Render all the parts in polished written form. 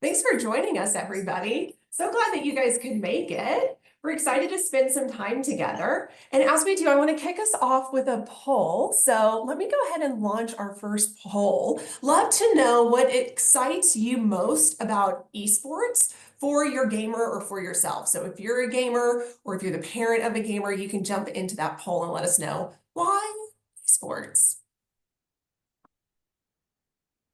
Thanks for joining us, everybody. So glad that you guys could make it. We're excited to spend some time together. And as we do, I want to kick us off with a poll. So let me go ahead and launch our first poll. Love to know what excites you most about esports for your gamer or for yourself. So if you're a gamer or if you're the parent of a gamer, you can jump into that poll and let us know why esports.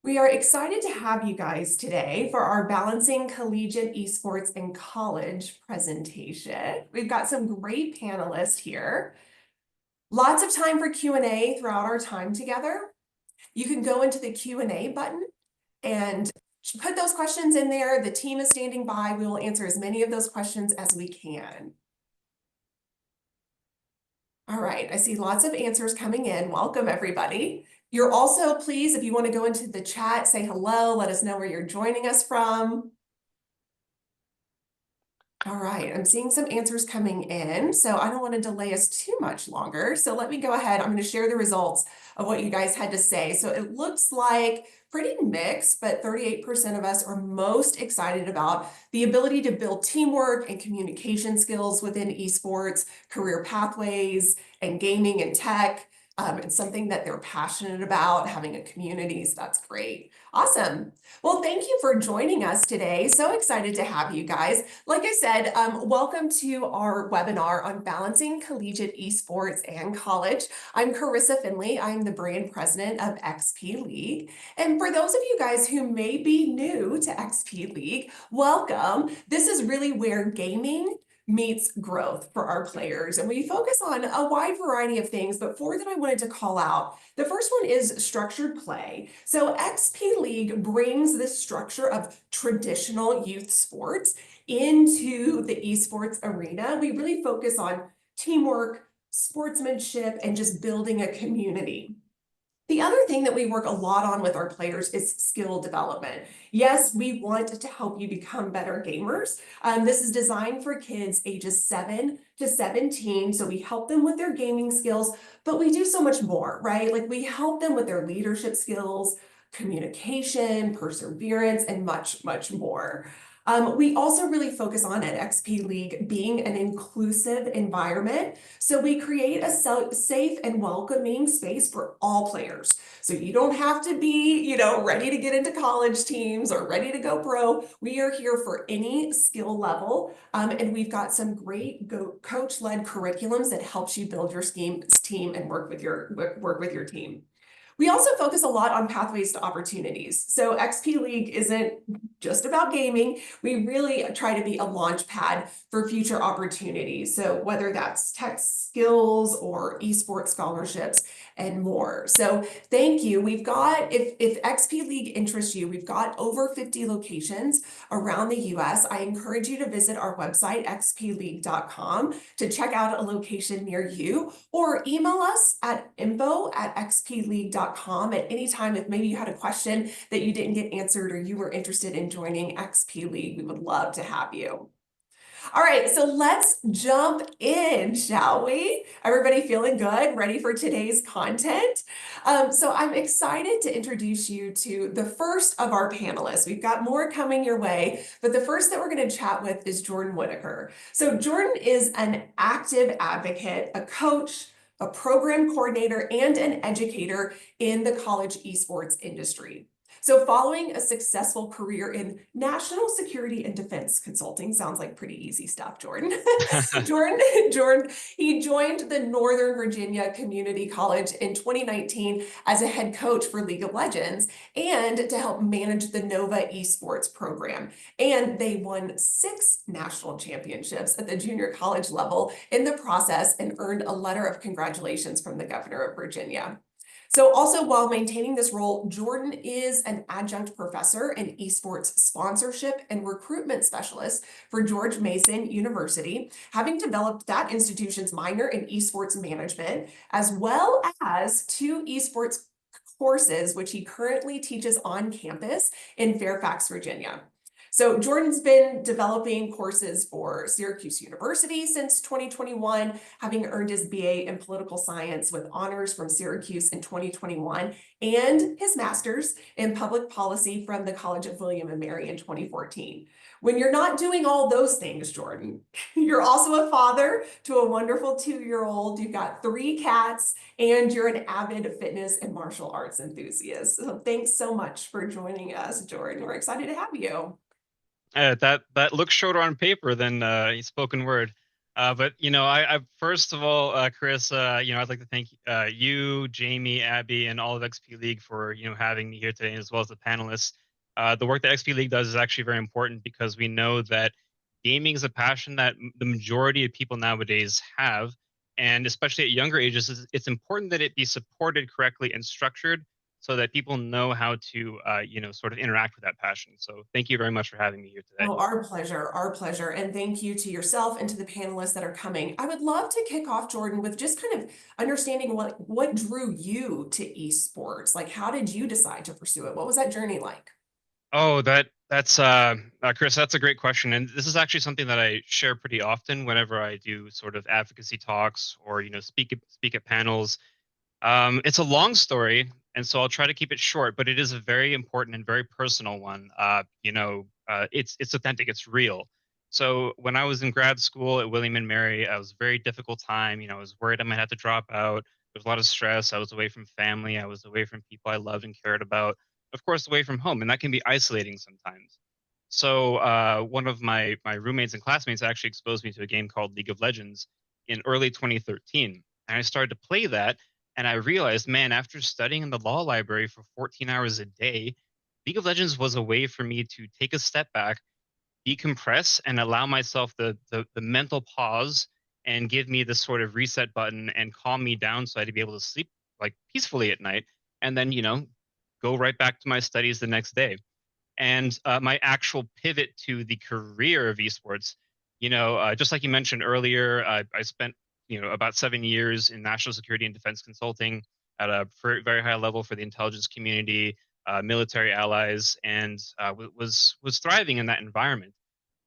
We are excited to have you guys today for our Balancing Collegiate Esports and College presentation. We've got some great panelists here. Lots of time for Q&A throughout our time together. You can go into the Q&A button and put those questions in there. The team is standing by. We will answer as many of those questions as we can. All right, I see lots of answers coming in. Welcome, everybody. You're also, please, if you want to go into the chat, say hello, let us know where you're joining us from. All right, I'm seeing some answers coming in, so I don't want to delay us too much longer. So let me go ahead. I'm going to share the results of what you guys had to say. So it looks like pretty mixed, but 38% of us are most excited about the ability to build teamwork and communication skills within esports, career pathways, and gaming and tech. It's something that they're passionate about, having a community, so that's great. Awesome. Well, thank you for joining us today. So excited to have you guys. Like I said, welcome to our webinar on balancing collegiate esports and college. I'm Carissa Finley. I'm the brand president of XP League. And for those of you guys who may be new to XP League, welcome. This is really where gaming meets growth for our players. And we focus on a wide variety of things, but four that I wanted to call out. The first one is structured play. So XP League brings this structure of traditional youth sports into the esports arena. We really focus on teamwork, sportsmanship, and just building a community. The other thing that we work a lot on with our players is skill development. Yes, we want to help you become better gamers. This is designed for kids ages 7 to 17. So we help them with their gaming skills, but we do so much more, right? Like we help them with their leadership skills, communication, perseverance, and much, much more. We also really focus on at XP League being an inclusive environment. So we create a safe and welcoming space for all players. So you don't have to be, ready to get into college teams or ready to go pro. We are here for any skill level. And we've got some great coach-led curriculums that helps you build your team and work with your team. We also focus a lot on pathways to opportunities. So XP League isn't just about gaming. We really try to be a launch pad for future opportunities. So whether that's tech skills or esports scholarships and more. So thank you. We've got, if XP League interests you, we've got over 50 locations around the US. I encourage you to visit our website, xpleague.com, to check out a location near you, or email us at info@xpleague.com at any time if maybe you had a question that you didn't get answered or you were interested in joining XP League. We would love to have you. All right, so let's jump in, shall we? Everybody feeling good? Ready for today's content? So I'm excited to introduce you to the first of our panelists. We've got more coming your way, but the first that we're going to chat with is Jordan Whitaker. So Jordan is an active advocate, a coach, a program coordinator, and an educator in the college esports industry. So following a successful career in national security and defense consulting, sounds like pretty easy stuff, Jordan. Jordan, he joined the Northern Virginia Community College in 2019 as a head coach for League of Legends and to help manage the Nova Esports program. And they won 6 national championships at the junior college level in the process and earned a letter of congratulations from the governor of Virginia. So also while maintaining this role, Jordan is an adjunct professor and esports sponsorship and recruitment specialist for George Mason University, having developed that institution's minor in esports management, as well as 2 esports courses, which he currently teaches on campus in Fairfax, Virginia. So Jordan's been developing courses for Syracuse University since 2021, having earned his BA in political science with honors from Syracuse in 2021 and his master's in public policy from the College of William and Mary in 2014. When you're not doing all those things, Jordan, you're also a father to a wonderful 2-year-old. You've got 3 cats, and you're an avid fitness and martial arts enthusiast. So thanks so much for joining us, Jordan. We're excited to have you. That looks shorter on paper than spoken word. But I first of all, Chris, I'd like to thank you, Jamie, Abby, and all of XP League for having me here today, as well as the panelists. The work that XP League does is actually very important because we know that gaming is a passion that the majority of people nowadays have, and especially at younger ages, it's important that it be supported correctly and structured so that people know how to, sort of interact with that passion. So thank you very much for having me here today. Oh, our pleasure, our pleasure. And thank you to yourself and to the panelists that are coming. I would love to kick off, Jordan, with just kind of understanding what drew you to esports. Like, how did you decide to pursue it? What was that journey like? Oh, that's Chris, that's a great question. And this is actually something that I share pretty often whenever I do sort of advocacy talks or, speak at panels. It's a long story, and so I'll try to keep it short, but it is a very important and very personal one. It's authentic, it's real. So when I was in grad school at William and Mary, it was a very difficult time. I was worried I might have to drop out. There was a lot of stress. I was away from family. I was away from people I loved and cared about. Of course, away from home, and that can be isolating sometimes. So one of my roommates and classmates actually exposed me to a game called League of Legends in early 2013, and I started to play that and I realized, man, after studying in the law library for 14 hours a day, League of Legends was a way for me to take a step back, decompress, and allow myself the mental pause and give me this sort of reset button and calm me down so I'd be able to sleep like peacefully at night and then, go right back to my studies the next day. And my actual pivot to the career of esports, just like you mentioned earlier, I spent about 7 years in national security and defense consulting at a very high level for the intelligence community, military allies, and was thriving in that environment.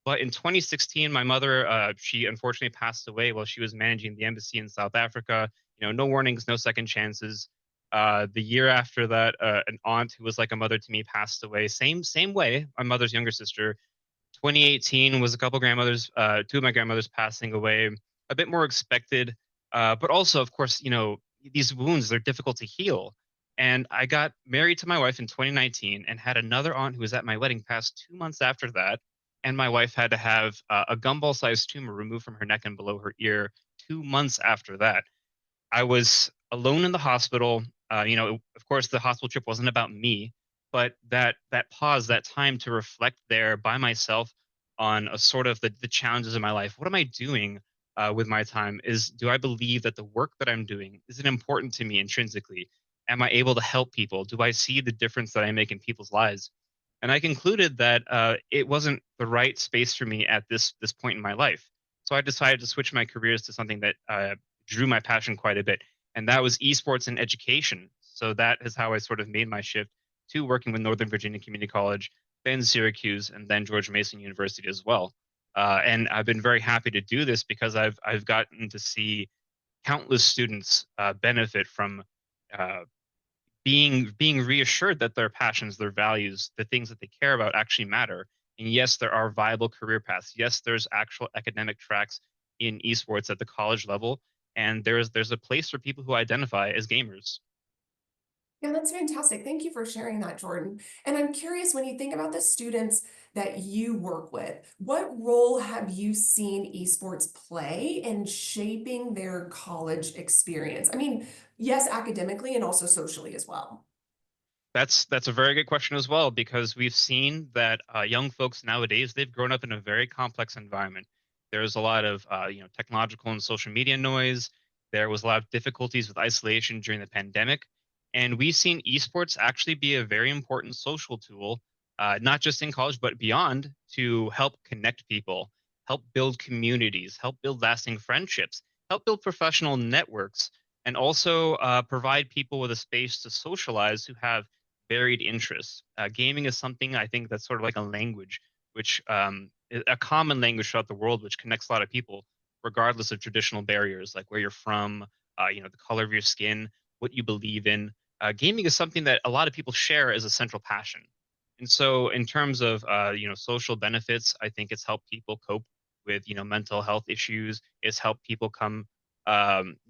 But in 2016, my mother, she unfortunately passed away while she was managing the embassy in South Africa. No warnings, no second chances. The year after that, an aunt who was like a mother to me passed away. Same way. My mother's younger sister. 2018 was a couple grandmothers, 2 of my grandmothers passing away. A bit more expected, but also, of course, these wounds they're difficult to heal. And I got married to my wife in 2019 and had another aunt who was at my wedding pass 2 months after that. And my wife had to have a gumball sized tumor removed from her neck and below her ear 2 months after that. I was alone in the hospital. Of course, the hospital trip wasn't about me, but that pause, that time to reflect there by myself on a sort of the challenges in my life. What am I doing with my time? Do I believe that the work that I'm doing is it important to me intrinsically? Am I able to help people? Do I see the difference that I make in people's lives? And I concluded that it wasn't the right space for me at this point in my life. So I decided to switch my careers to something that drew my passion quite a bit, and that was esports and education. So that is how I sort of made my shift to working with Northern Virginia Community College, then Syracuse, and then George Mason University as well. And I've been very happy to do this because I've gotten to see countless students benefit from uh, being reassured that their passions, their values, the things that they care about actually matter. And yes, there are viable career paths. Yes, there's actual academic tracks in esports at the college level, and there's a place for people who identify as gamers. Yeah, that's fantastic. Thank you for sharing that, Jordan. And I'm curious, when you think about the students that you work with, what role have you seen esports play in shaping their college experience? I mean, yes, academically and also socially as well. That's a very good question as well because we've seen that young folks nowadays they've grown up in a very complex environment. There's a lot of technological and social media noise. There was a lot of difficulties with isolation during the pandemic, and we've seen esports actually be a very important social tool, not just in college but beyond, to help connect people, help build communities, help build lasting friendships, help build professional networks, and also provide people with a space to socialize who have varied interests. Gaming is something I think that's sort of like a language which is a common language throughout the world, which connects a lot of people, regardless of traditional barriers like where you're from, the color of your skin, what you believe in. Gaming is something that a lot of people share as a central passion. And so, in terms of social benefits, I think it's helped people cope with mental health issues. It's helped people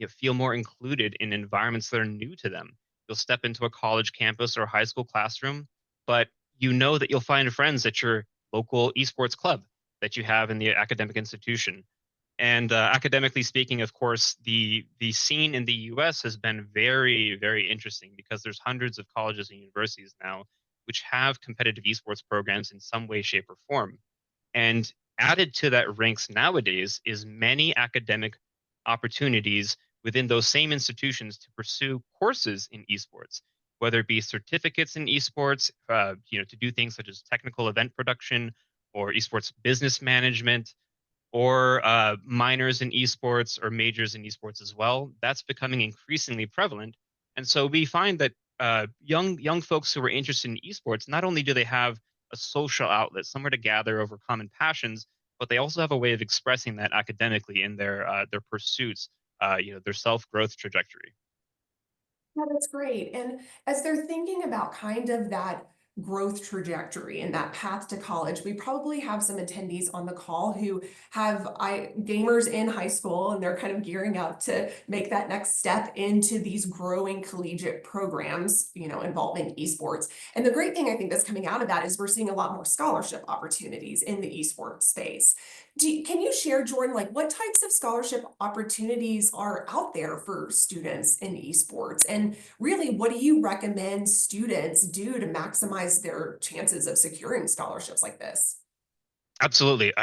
feel more included in environments that are new to them. You'll step into a college campus or a high school classroom, but you know that you'll find friends at your local esports club that you have in the academic institution. And academically speaking, of course, the scene in the U.S. has been very, very interesting because there's hundreds of colleges and universities now which have competitive esports programs in some way, shape, or form. And added to that ranks nowadays is many academic opportunities within those same institutions to pursue courses in esports, whether it be certificates in esports, to do things such as technical event production or esports business management, or minors in esports or majors in esports as well. That's becoming increasingly prevalent, and so we find that young folks who are interested in esports, not only do they have a social outlet, somewhere to gather over common passions, but they also have a way of expressing that academically in their pursuits, their self growth trajectory. Yeah, that's great. And as they're thinking about kind of that growth trajectory and that path to college, we probably have some attendees on the call who have gamers in high school and they're kind of gearing up to make that next step into these growing collegiate programs, involving esports. And the great thing I think that's coming out of that is we're seeing a lot more scholarship opportunities in the esports space. Can you share, Jordan, like what types of scholarship opportunities are out there for students in esports? And really, what do you recommend students do to maximize their chances of securing scholarships like this? Absolutely.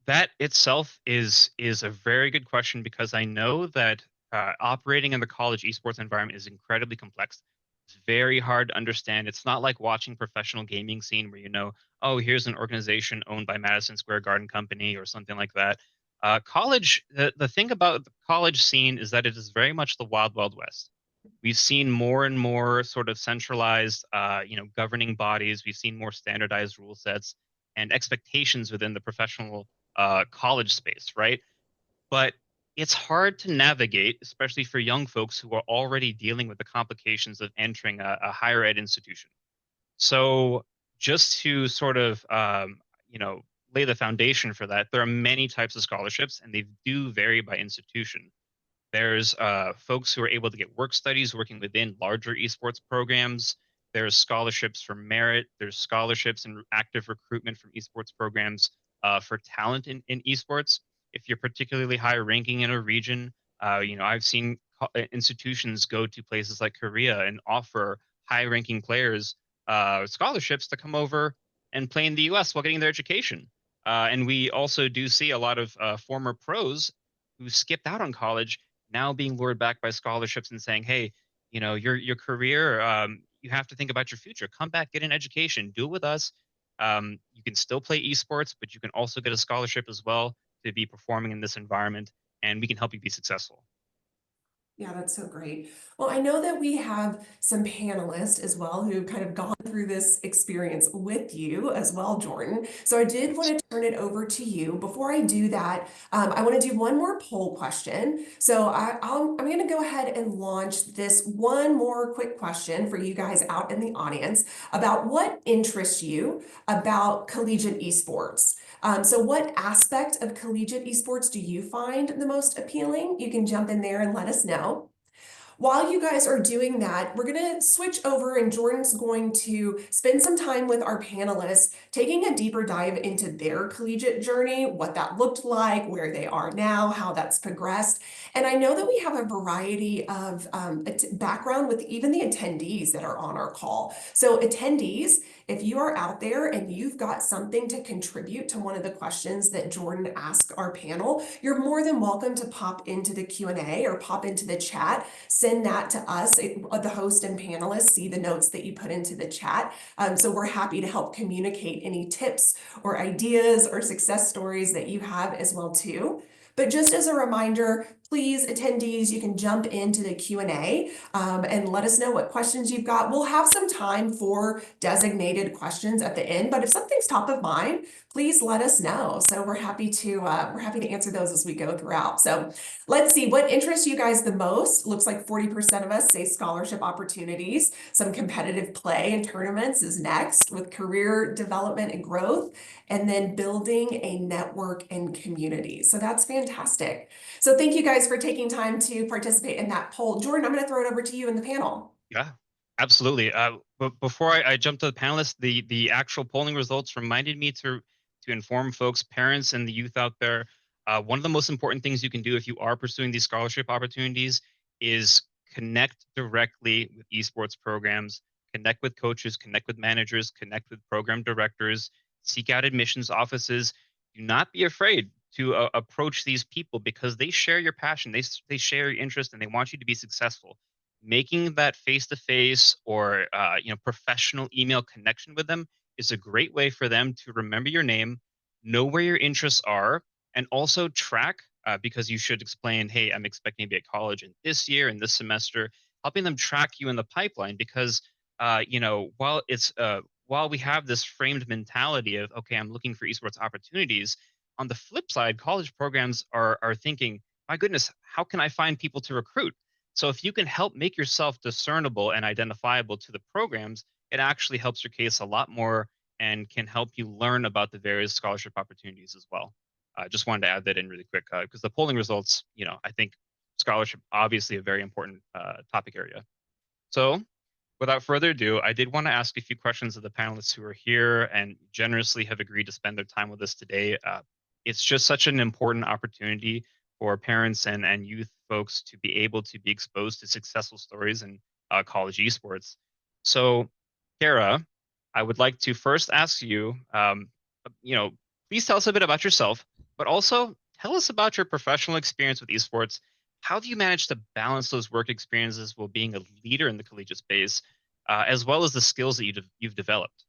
That itself is a very good question because I know that operating in the college esports environment is incredibly complex. It's very hard to understand. It's not like watching professional gaming scene where oh, here's an organization owned by Madison Square Garden Company or something like that. The thing about the college scene is that it is very much the wild, wild west. We've seen more and more sort of centralized, governing bodies. We've seen more standardized rule sets and expectations within the professional college space, right? But it's hard to navigate, especially for young folks who are already dealing with the complications of entering a higher ed institution. So, just to sort of, lay the foundation for that, there are many types of scholarships, and they do vary by institution. There's folks who are able to get work studies working within larger esports programs. There's scholarships for merit. There's scholarships and active recruitment from esports programs for talent in esports. If you're particularly high ranking in a region, I've seen institutions go to places like Korea and offer high ranking players scholarships to come over and play in the US while getting their education. And we also do see a lot of former pros who skipped out on college now being lured back by scholarships and saying, "Hey, your career, you have to think about your future. Come back, get an education, do it with us. You can still play esports, but you can also get a scholarship as well to be performing in this environment, and we can help you be successful." Yeah, that's so great. Well, I know that we have some panelists as well who've kind of gone through this experience with you as well, Jordan. So I did want to turn it over to you. Before I do that, I want to do one more poll question. So I'm going to go ahead and launch this one more quick question for you guys out in the audience about what interests you about collegiate esports. So what aspect of collegiate esports do you find the most appealing? You can jump in there and let us know. While you guys are doing that, we're going to switch over and Jordan's going to spend some time with our panelists, taking a deeper dive into their collegiate journey, what that looked like, where they are now, how that's progressed. And I know that we have a variety of background with even the attendees that are on our call. So attendees, if you are out there and you've got something to contribute to one of the questions that Jordan asked our panel, you're more than welcome to pop into the Q&A or pop into the chat. Send that to us. The host and panelists see the notes that you put into the chat. So we're happy to help communicate any tips or ideas or success stories that you have as well too. But just as a reminder, please, attendees, you can jump into the Q&A and let us know what questions you've got. We'll have some time for designated questions at the end, but if something's top of mind, please let us know. So we're happy to answer those as we go throughout. So let's see what interests you guys the most. Looks like 40% of us say scholarship opportunities. Some competitive play in tournaments is next, with career development and growth, and then building a network and community. So that's fantastic. So thank you guys for taking time to participate in that poll. Jordan, I'm going to throw it over to you in the panel. Yeah, absolutely. But before I jump to the panelists, the actual polling results reminded me to inform folks, parents, and the youth out there. One of the most important things you can do if you are pursuing these scholarship opportunities is connect directly with esports programs, connect with coaches, connect with managers, connect with program directors, seek out admissions offices. Do not be afraid to approach these people because they share your passion, they share your interest, and they want you to be successful. Making that face-to-face or professional email connection with them is a great way for them to remember your name, know where your interests are, and also track, because you should explain, hey, I'm expecting to be at college in this year and this semester, helping them track you in the pipeline. Because while we have this framed mentality of, okay, I'm looking for esports opportunities, on the flip side, college programs are thinking, my goodness, how can I find people to recruit? So if you can help make yourself discernible and identifiable to the programs, it actually helps your case a lot more and can help you learn about the various scholarship opportunities as well. I just wanted to add that in really quick because the polling results, I think scholarship obviously a very important topic area. So without further ado, I did want to ask a few questions of the panelists who are here and generously have agreed to spend their time with us today. It's just such an important opportunity for parents and youth folks to be able to be exposed to successful stories in college esports. So, Kara, I would like to first ask you, please tell us a bit about yourself, but also tell us about your professional experience with esports. How do you manage to balance those work experiences while being a leader in the collegiate space, as well as the skills that you've developed?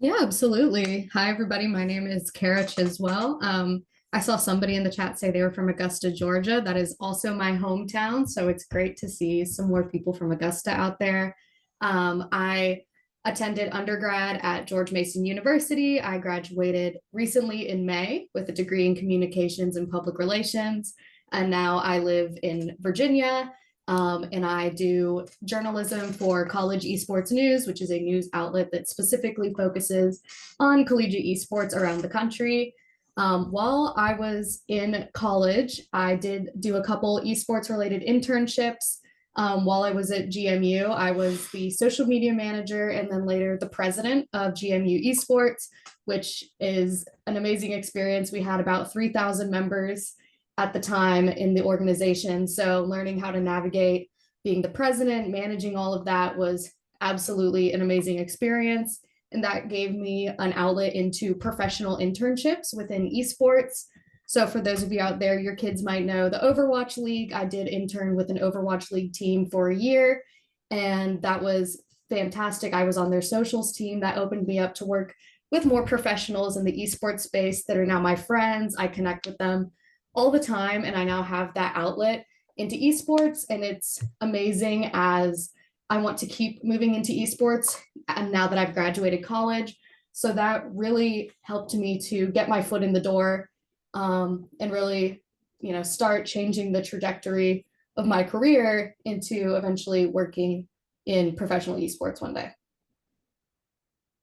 Yeah, absolutely. Hi, everybody. My name is Kara Chiswell. I saw somebody in the chat say they were from Augusta, Georgia. That is also my hometown. So it's great to see some more people from Augusta out there. I attended undergrad at George Mason University. I graduated recently in May with a degree in communications and public relations. And now I live in Virginia. And I do journalism for College Esports News, which is a news outlet that specifically focuses on collegiate esports around the country. While I was in college, I did do a couple esports related internships. While I was at GMU, I was the social media manager and then later the president of GMU Esports, which is an amazing experience. We had about 3,000 members at the time in the organization. So learning how to navigate being the president, managing all of that was absolutely an amazing experience. And that gave me an outlet into professional internships within esports. So for those of you out there, your kids might know the Overwatch League. I did intern with an Overwatch League team for a year, and that was fantastic. I was on their socials team. That opened me up to work with more professionals in the esports space that are now my friends. I connect with them all the time, and I now have that outlet into esports, and it's amazing as I want to keep moving into esports and now that I've graduated college. So that really helped me to get my foot in the door, and really, start changing the trajectory of my career into eventually working in professional esports one day.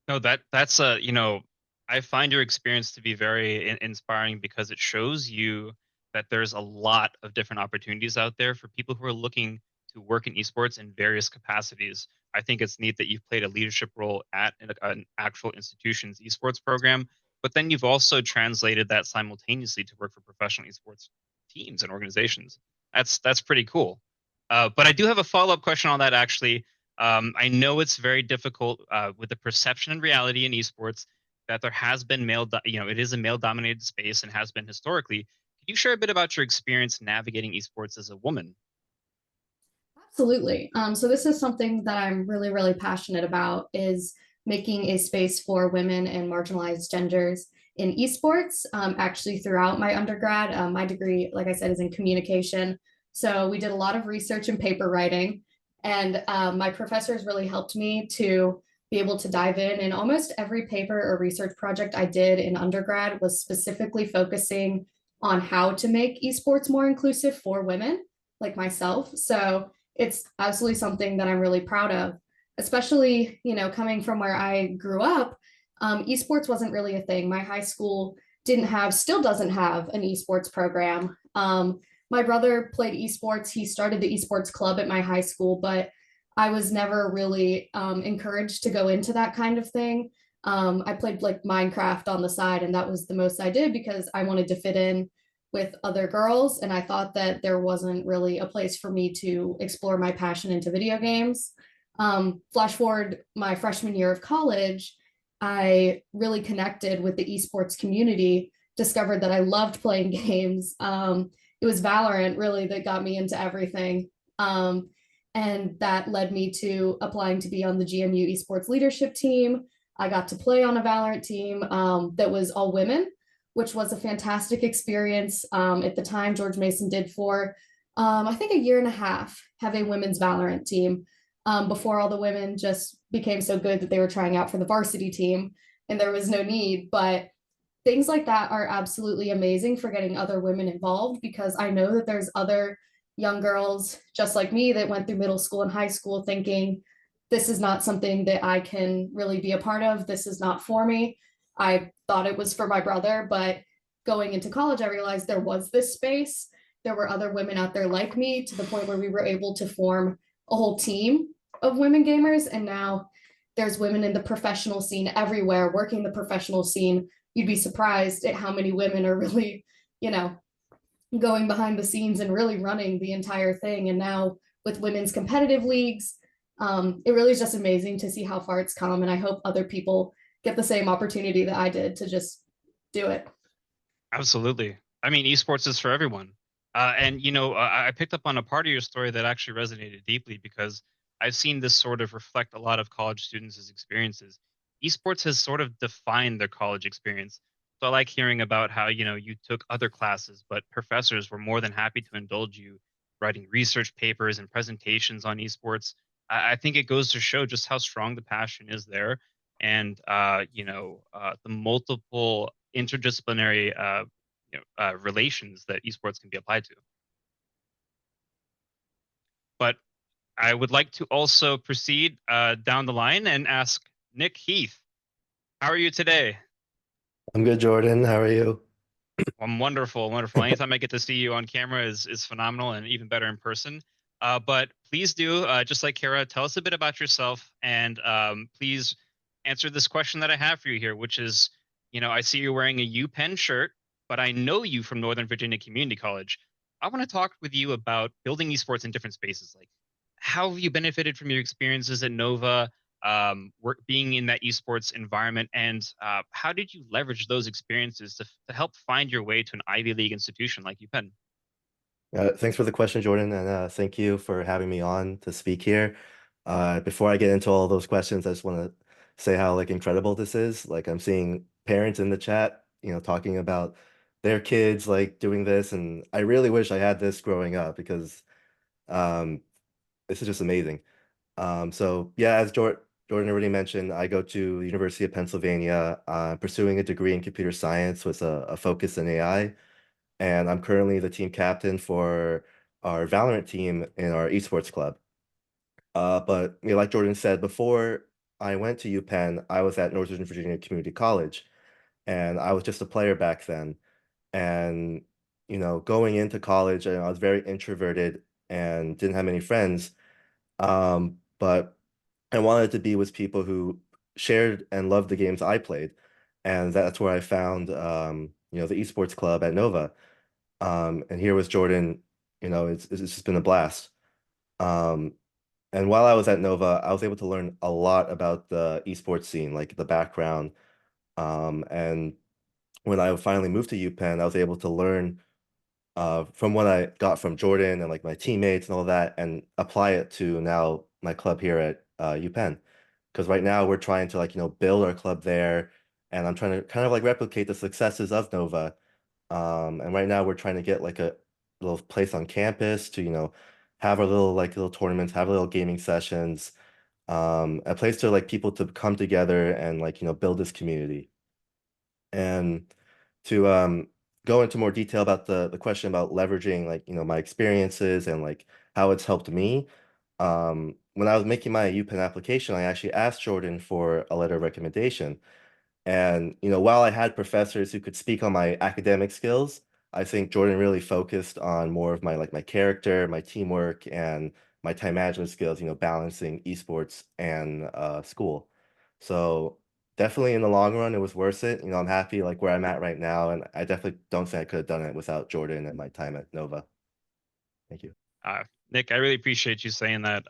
No, that's I find your experience to be very inspiring because it shows you that there's a lot of different opportunities out there for people who are looking to work in esports in various capacities. I think it's neat that you've played a leadership role at an actual institution's esports program, but then you've also translated that simultaneously to work for professional esports teams and organizations. That's pretty cool. But I do have a follow-up question on that actually. I know it's very difficult with the perception and reality in esports that there has been it is a male-dominated space and has been historically. Can you share a bit about your experience navigating esports as a woman? Absolutely. So this is something that I'm really, really passionate about is making a space for women and marginalized genders in esports, actually throughout my undergrad. My degree, like I said, is in communication. So we did a lot of research and paper writing. And my professors really helped me to be able to dive in. And almost every paper or research project I did in undergrad was specifically focusing on how to make esports more inclusive for women like myself. So it's absolutely something that I'm really proud of, especially, coming from where I grew up. Esports wasn't really a thing. My high school still doesn't have an esports program. My brother played esports. He started the esports club at my high school, but I was never really encouraged to go into that kind of thing. I played like Minecraft on the side, and that was the most I did because I wanted to fit in with other girls. And I thought that there wasn't really a place for me to explore my passion into video games. Flash forward my freshman year of college, I really connected with the esports community, discovered that I loved playing games. It was Valorant really that got me into everything. And that led me to applying to be on the GMU esports leadership team. I got to play on a Valorant team that was all women, which was a fantastic experience. At the time, George Mason did for, I think, a year and a half, have a women's Valorant team before all the women just became so good that they were trying out for the varsity team and there was no need. But things like that are absolutely amazing for getting other women involved, because I know that there's other young girls just like me that went through middle school and high school thinking, this is not something that I can really be a part of. This is not for me. I thought it was for my brother, but going into college, I realized there was this space. There were other women out there like me, to the point where we were able to form a whole team of women gamers. And now there's women in the professional scene everywhere, working the professional scene. You'd be surprised at how many women are really, going behind the scenes and really running the entire thing. And now with women's competitive leagues, it really is just amazing to see how far it's come. And I hope other people get the same opportunity that I did to just do it. Absolutely. I mean, esports is for everyone. And I picked up on a part of your story that actually resonated deeply, because I've seen this sort of reflect a lot of college students' experiences. Esports has sort of defined their college experience. So I like hearing about how, you took other classes, but professors were more than happy to indulge you writing research papers and presentations on esports. I think it goes to show just how strong the passion is there, and the multiple interdisciplinary relations that esports can be applied to. But I would like to also proceed down the line and ask Nick Heath, how are you today? I'm good, Jordan. How are you? I'm wonderful, wonderful. Anytime I get to see you on camera is phenomenal, and even better in person. But please do, just like Kara, tell us a bit about yourself, and please answer this question that I have for you here, which is, I see you're wearing a UPenn shirt, but I know you from Northern Virginia Community College. I want to talk with you about building esports in different spaces. Like, how have you benefited from your experiences at Nova, being in that esports environment, and how did you leverage those experiences to help find your way to an Ivy League institution like UPenn? Thanks for the question, Jordan, and thank you for having me on to speak here. Before I get into all those questions, I just want to say how incredible this is. Like, I'm seeing parents in the chat, talking about their kids doing this, and I really wish I had this growing up, because um, this is just amazing. So yeah, as Jordan already mentioned, I go to the University of Pennsylvania, pursuing a degree in computer science with a focus in AI. And I'm currently the team captain for our Valorant team in our esports club. But like Jordan said, before I went to UPenn, I was at Northern Virginia Community College, and I was just a player back then. And going into college, I was very introverted and didn't have many friends. But I wanted to be with people who shared and loved the games I played, and that's where I found the esports club at Nova. And here with Jordan, it's just been a blast. Um, and while I was at Nova, I was able to learn a lot about the esports scene, like the background. And when I finally moved to UPenn, I was able to learn from what I got from Jordan and my teammates and all that, and apply it to now my club here at UPenn. Because right now we're trying to build our club there, and I'm trying to kind of like replicate the successes of Nova. And right now we're trying to get like a little place on campus to, have our little tournaments, have little gaming sessions, a place to like people to come together and like, build this community. And to go into more detail about the question about leveraging like, my experiences and like how it's helped me. When I was making my UPenn application, I actually asked Jordan for a letter of recommendation. And, while I had professors who could speak on my academic skills, I think Jordan really focused on more of my character, my teamwork, and my time management skills, balancing esports and school. So definitely in the long run, it was worth it. I'm happy like where I'm at right now, and I definitely don't think I could have done it without Jordan and my time at Nova. Thank you. Nick, I really appreciate you saying that.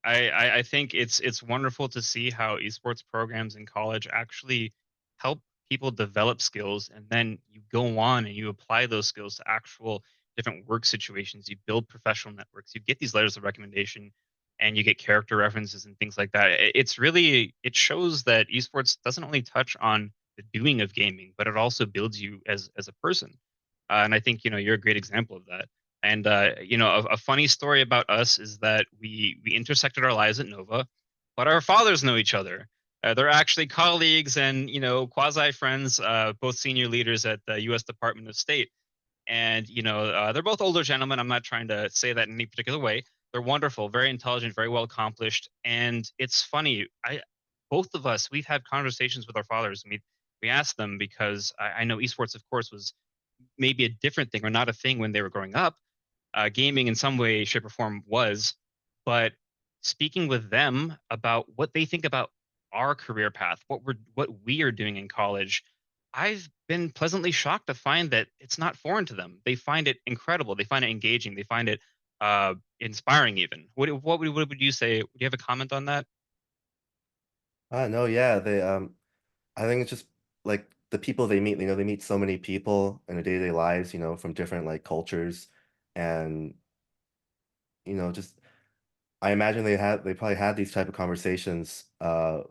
I think it's wonderful to see how esports programs in college actually help people develop skills, and then you go on and you apply those skills to actual different work situations. You build professional networks. You get these letters of recommendation, and you get character references and things like that. It's really, it shows that esports doesn't only touch on the doing of gaming, but it also builds you as a person. And I think you're a great example of that. And a funny story about us is that we intersected our lives at Nova, but our fathers know each other. They're actually colleagues and quasi friends, both senior leaders at the U.S. Department of State. And they're both older gentlemen. I'm not trying to say that in any particular way. They're wonderful, very intelligent, very well accomplished. And it's funny. Both of us, we've had conversations with our fathers. We asked them because I know esports, of course, was maybe a different thing or not a thing when they were growing up. Gaming in some way, shape, or form was, but speaking with them about what they think about our career path, what we are doing in college, I've been pleasantly shocked to find that it's not foreign to them. They find it incredible. They find it engaging. They find it inspiring. Even what would you say? Do you have a comment on that? No, yeah, I think it's just like the people they meet, they meet so many people in their day-to-day lives, from different like cultures, and just I imagine they probably had these type of conversations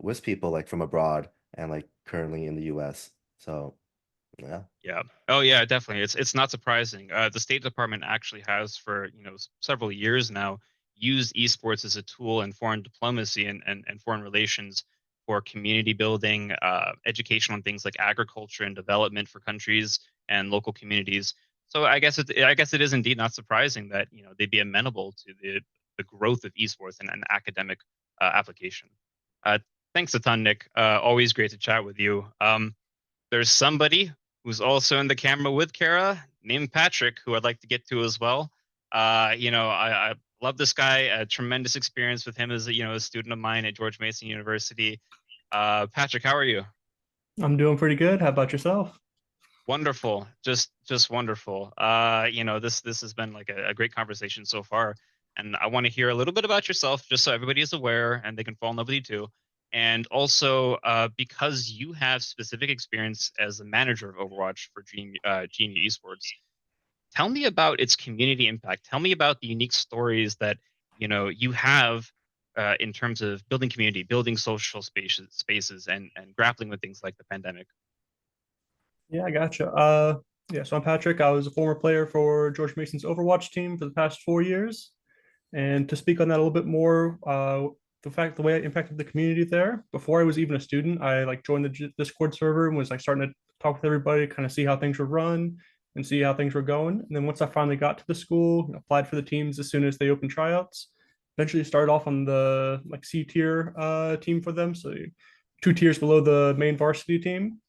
with people like from abroad and like currently in the US. So yeah. Yeah. Oh, yeah, definitely. It's not surprising. The State Department actually has for several years now used esports as a tool in foreign diplomacy and foreign relations for community building, education on things like agriculture and development for countries and local communities. So I guess it is indeed not surprising that they'd be amenable to the growth of esports and an academic application. Uh, Thanks a ton, Nick. Always great to chat with you. There's somebody who's also in the camera with Kara, named Patrick, who I'd like to get to as well. I love this guy. A tremendous experience with him as a student of mine at George Mason University. Patrick, how are you? I'm doing pretty good. How about yourself? Wonderful, just wonderful. This has been like a great conversation so far, and I want to hear a little bit about yourself, just so everybody is aware and they can fall in love with you too. And also, because you have specific experience as the manager of Overwatch for GMU Esports, tell me about its community impact. Tell me about the unique stories that you have in terms of building community, building social spaces, and grappling with things like the pandemic. Yeah, I gotcha. Yeah, so I'm Patrick. I was a former player for George Mason's Overwatch team for the past 4 years. And to speak on that a little bit more, the way it impacted the community there. Before I was even a student, I like joined the Discord server and was like starting to talk with everybody, kind of see how things were run and see how things were going. And then once I finally got to the school, applied for the teams as soon as they opened tryouts. Eventually started off on the like C tier team for them, so 2 tiers below the main varsity team.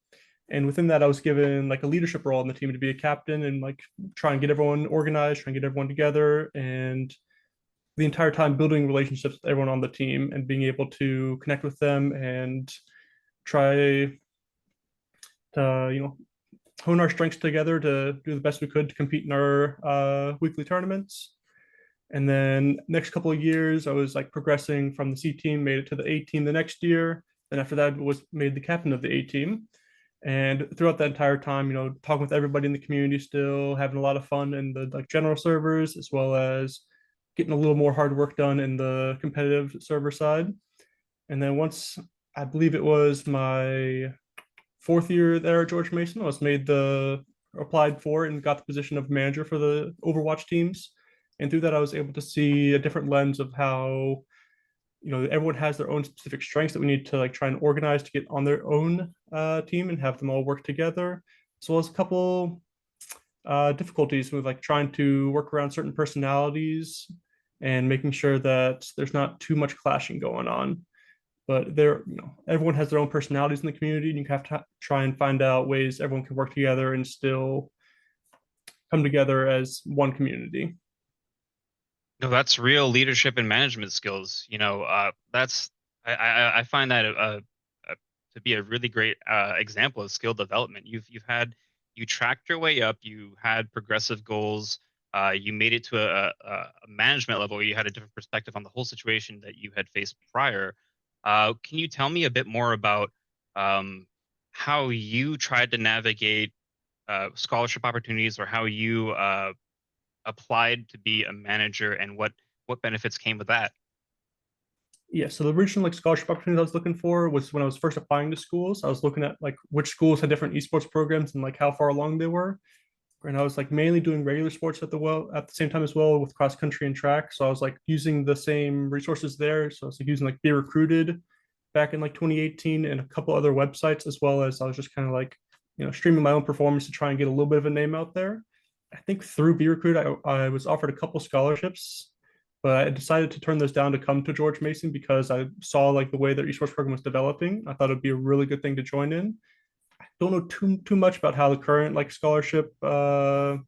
And within that, I was given like a leadership role in the team to be a captain and like try and get everyone organized, try and get everyone together, and the entire time building relationships with everyone on the team and being able to connect with them and try to hone our strengths together to do the best we could to compete in our weekly tournaments. And then next couple of years, I was like progressing from the C team, made it to the A team the next year. And after that, was made the captain of the A team. And throughout that entire time, talking with everybody in the community, still having a lot of fun in the like general servers, as well as getting a little more hard work done in the competitive server side. And then once I believe it was my fourth year there at George Mason, I was applied for and got the position of manager for the Overwatch teams. And through that, I was able to see a different lens of how, everyone has their own specific strengths that we need to like try and organize to get on their own team and have them all work together, as well as a couple difficulties with like trying to work around certain personalities and making sure that there's not too much clashing going on. But everyone has their own personalities in the community, and you have to try and find out ways everyone can work together and still come together as one community. No, that's real leadership and management skills. That's I find that to be a really great example of skill development. You tracked your way up. You had progressive goals. You made it to a management level where you had a different perspective on the whole situation that you had faced prior. Can you tell me a bit more about how you tried to navigate scholarship opportunities, or how you applied to be a manager, and what benefits came with that? Yeah, so the original like scholarship opportunity I was looking for was when I was first applying to schools. I was looking at like which schools had different esports programs and like how far along they were. And I was like mainly doing regular sports at the same time as well with cross country and track. So I was like using the same resources there. So I was like using like Be Recruited back in like 2018 and a couple other websites, as well as I was just kind of like streaming my own performance to try and get a little bit of a name out there. I think through Be Recruited, I was offered a couple scholarships, but I decided to turn those down to come to George Mason because I saw like the way their esports program was developing. I thought it'd be a really good thing to join in. Don't know too much about how the current like scholarship like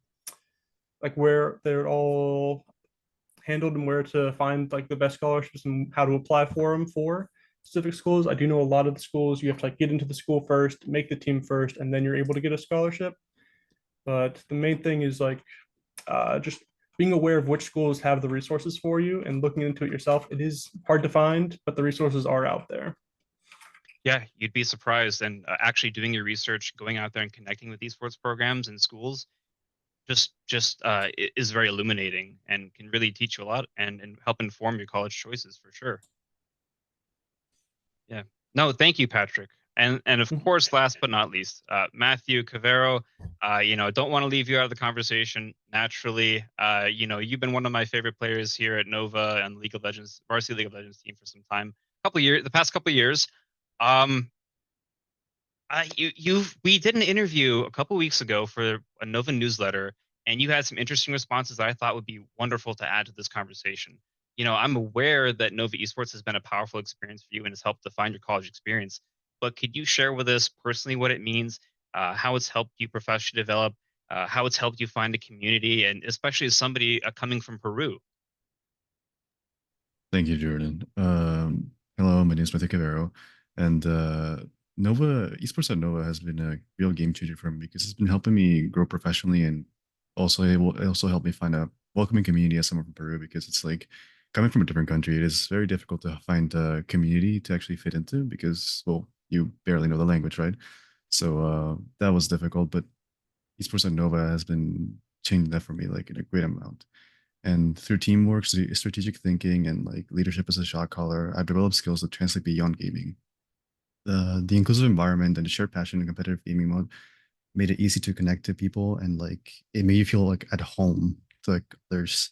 where they're all handled and where to find like the best scholarships and how to apply for them for specific schools. I do know a lot of the schools you have to like get into the school first, make the team first, and then you're able to get a scholarship. But the main thing is like just being aware of which schools have the resources for you and looking into it yourself. It is hard to find, but the resources are out there. Yeah, you'd be surprised. And actually doing your research, going out there and connecting with esports programs and schools, just is very illuminating and can really teach you a lot and help inform your college choices for sure. Yeah. No, thank you, Patrick. And of course, last but not least, Matthew Cavero. Don't want to leave you out of the conversation. Naturally, you've been one of my favorite players here at Nova and League of Legends, varsity League of Legends team for some time. The past couple years. We did an interview a couple weeks ago for a Nova newsletter, and you had some interesting responses that I thought would be wonderful to add to this conversation. I'm aware that Nova Esports has been a powerful experience for you and has helped define your college experience. But could you share with us personally what it means, how it's helped you professionally develop, how it's helped you find a community, and especially as somebody coming from Peru? Thank you, Jordan. Hello, my name is Matthew Cavero, and Nova Esports at Nova has been a real game changer for me because it's been helping me grow professionally, and it also helped me find a welcoming community as someone from Peru, because it's like coming from a different country, it is very difficult to find a community to actually fit into because, well, you barely know the language, right? So that was difficult, but Esports at Nova has been changing that for me like in a great amount. And through teamwork, strategic thinking, and like leadership as a shot caller, I've developed skills that translate beyond gaming. The inclusive environment and the shared passion in competitive gaming mode made it easy to connect to people, and like it made you feel like at home to like others.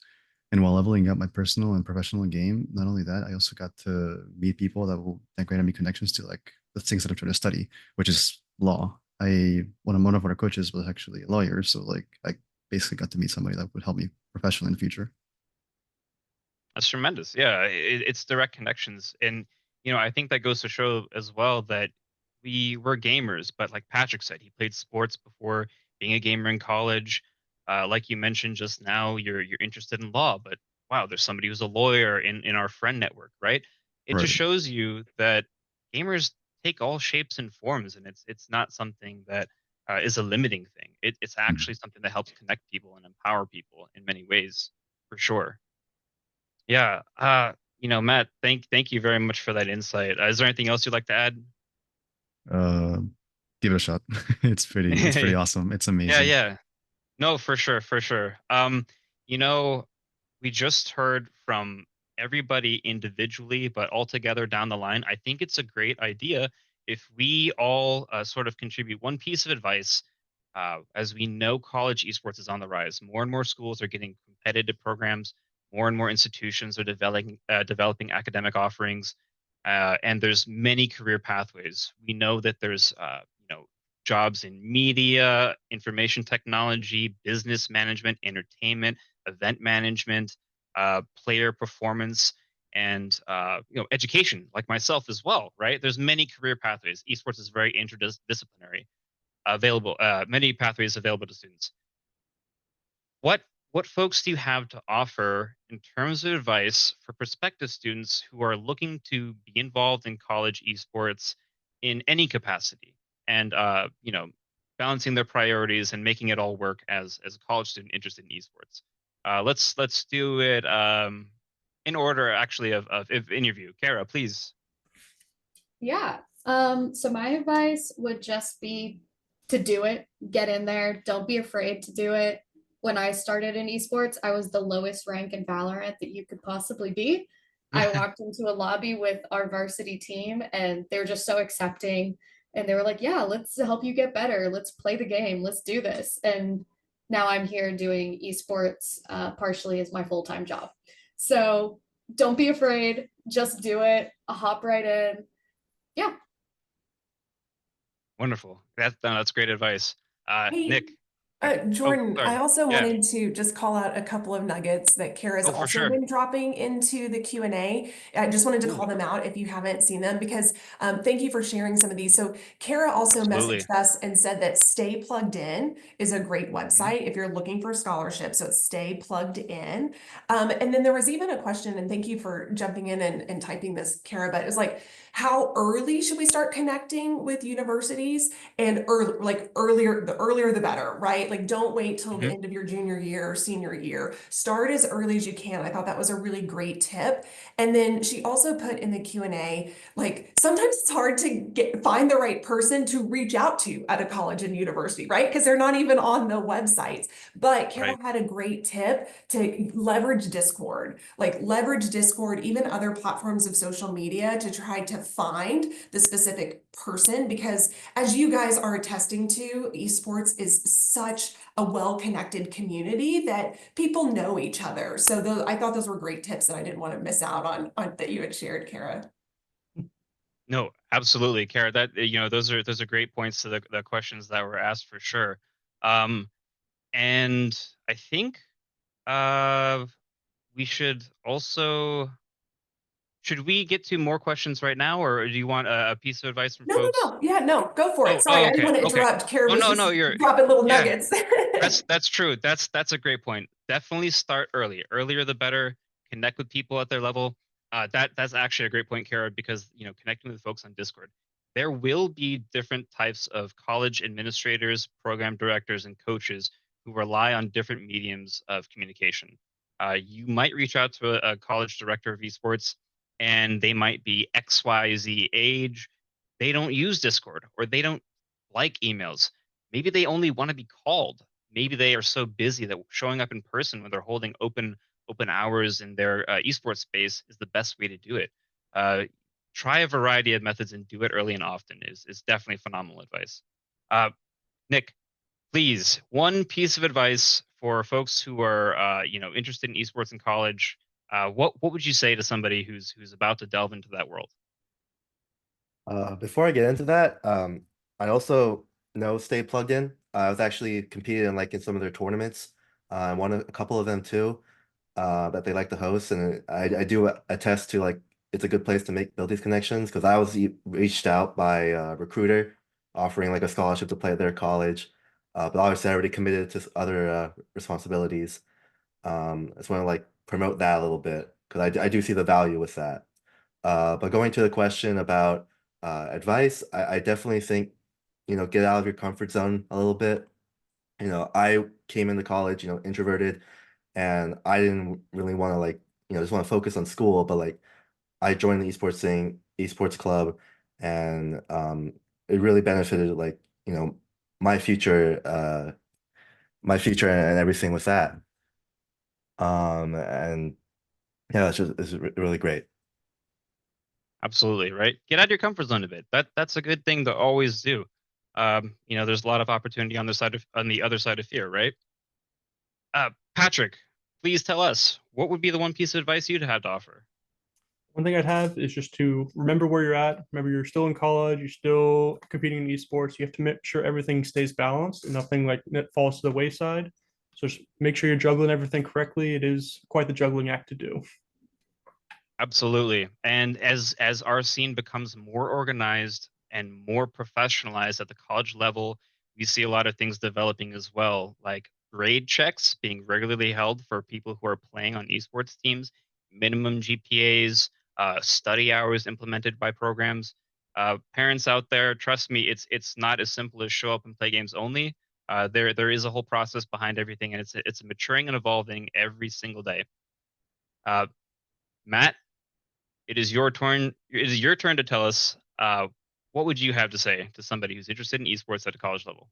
And while leveling up my personal and professional game, not only that, I also got to meet people that grant me connections to like the things that I'm trying to study, which is law. One of our coaches was actually a lawyer, so like I basically got to meet somebody that would help me professionally in the future. That's tremendous. Yeah, it's direct connections, and I think that goes to show as well that we were gamers. But like Patrick said, he played sports before being a gamer in college. Like you mentioned just now, you're interested in law, but wow, there's somebody who's a lawyer in our friend network, right? It just Right. shows you that gamers take all shapes and forms, and it's not something that is a limiting thing. It's Mhm. actually something that helps connect people and empower people in many ways, for sure. Yeah. Matt, thank you very much for that insight. Is there anything else you'd like to add? Uh, Give it a shot. It's pretty awesome. It's Yeah, amazing. yeah. No, for sure, for sure. You know, we just heard from everybody individually, but all together down the line. I think it's a great idea if we all sort of contribute one piece of advice, as we know, college esports is on the rise. More and more schools are getting competitive programs. More and more institutions are developing academic offerings, and there's many career pathways. We know that there's jobs in media, information technology, business management, entertainment, event management, player performance, and education, like myself as well. Right? There's many career pathways. Esports is very interdisciplinary. Many pathways available to students. What folks do you have to offer in terms of advice for prospective students who are looking to be involved in college esports in any capacity, and balancing their priorities and making it all work as a college student interested in esports? Let's do it in order, actually, of interview. Kara, please. Yeah. So my advice would just be to do it, get in there, don't be afraid to do it. When I started in esports, I was the lowest rank in Valorant that you could possibly be. I walked into a lobby with our varsity team and they were just so accepting. And they were like, yeah, let's help you get better. Let's play the game. Let's do this. And now I'm here doing esports partially as my full-time job. So don't be afraid, just do it, hop right in. Yeah. Wonderful. That's great advice. Hey, Nick. Jordan, I Sorry. also Yeah. wanted to just call out a couple of nuggets that Kara's Oh, for also sure. been dropping into the Q&A. I just wanted to call Ooh. them out if you haven't seen them, because thank you for sharing some of these. So Kara also Absolutely. messaged us and said that Stay Plugged In is a great website if you're looking for scholarships. So it's Stay Plugged In. And then there was even a question, and thank you for jumping in and typing this, Kara, but it was like, how early should we start connecting with universities? And earlier, the earlier the better, right? Like, don't wait till the end of your junior year or senior year. Start as early as you can. I thought that was a really great tip. And then she also put in the Q&A, like, sometimes it's hard to find the right person to reach out to at a college and university, right? Because they're not even on the websites. But Carol Right. had a great tip to leverage Discord, like leverage Discord, even other platforms of social media, to try to find the specific person. Because as you guys are attesting to, esports is such a well-connected community that people know each other. So I thought those were great tips that I didn't want to miss out on that you had shared, Kara. No, absolutely, Kara. That those are great points to the questions that were asked, for sure. And I think we should we get to more questions right now, or do you want a piece of advice from No, no, folks? no. Yeah, no, go for it. Oh, Sorry, I didn't okay, want to okay. interrupt. Kara Oh, was no, just no, you're dropping little yeah. nuggets. That's true. That's a great point. Definitely start early. Earlier the better. Connect with people at their level. That's actually a great point, Kara, because connecting with folks on Discord. There will be different types of college administrators, program directors, and coaches who rely on different mediums of communication. You might reach out to a college director of esports, and they might be XYZ age. They don't use Discord, or they don't like emails. Maybe they only want to be called. Maybe they are so busy that showing up in person when they're holding open hours in their esports space is the best way to do it. Uh, Try a variety of methods and do it early and often is definitely phenomenal advice. Uh, Nick, please, one piece of advice for folks who are interested in esports in college. What would you say to somebody who's about to delve into that world? Before I get into that, I also know Stay Plugged In. I was actually competing in some of their tournaments. I won a couple of them too, that they like to host, and I do attest to it's a good place to build these connections, because I was reached out by a recruiter offering a scholarship to play at their college, but obviously I already committed to other responsibilities. I just want to promote that a little bit, because I do see the value with that. But going to the question about advice, I definitely think, get out of your comfort zone a little bit. I came into college, introverted, and I didn't really want to just want to focus on school, but I joined the esports thing, esports club, and it really benefited my future, and everything with that. And yeah, it's really great. Absolutely, right? Get out of your comfort zone a bit. That's a good thing to always do. There's a lot of opportunity on the other side of fear, right? Patrick, please tell us what would be the one piece of advice you'd have to offer? One thing I'd have is just to remember where you're at. Remember, you're still in college, you're still competing in esports. You have to make sure everything stays balanced and nothing like that falls to the wayside. So just make sure you're juggling everything correctly. It is quite the juggling act to do. Absolutely. And as our scene becomes more organized and more professionalized at the college level, we see a lot of things developing as well, like grade checks being regularly held for people who are playing on esports teams, minimum GPAs, study hours implemented by programs. Parents out there, trust me, it's not as simple as show up and play games only. There is a whole process behind everything, and it's maturing and evolving every single day. Uh, Matt, it is your turn. It is your turn to tell us what would you have to say to somebody who's interested in esports at a college level?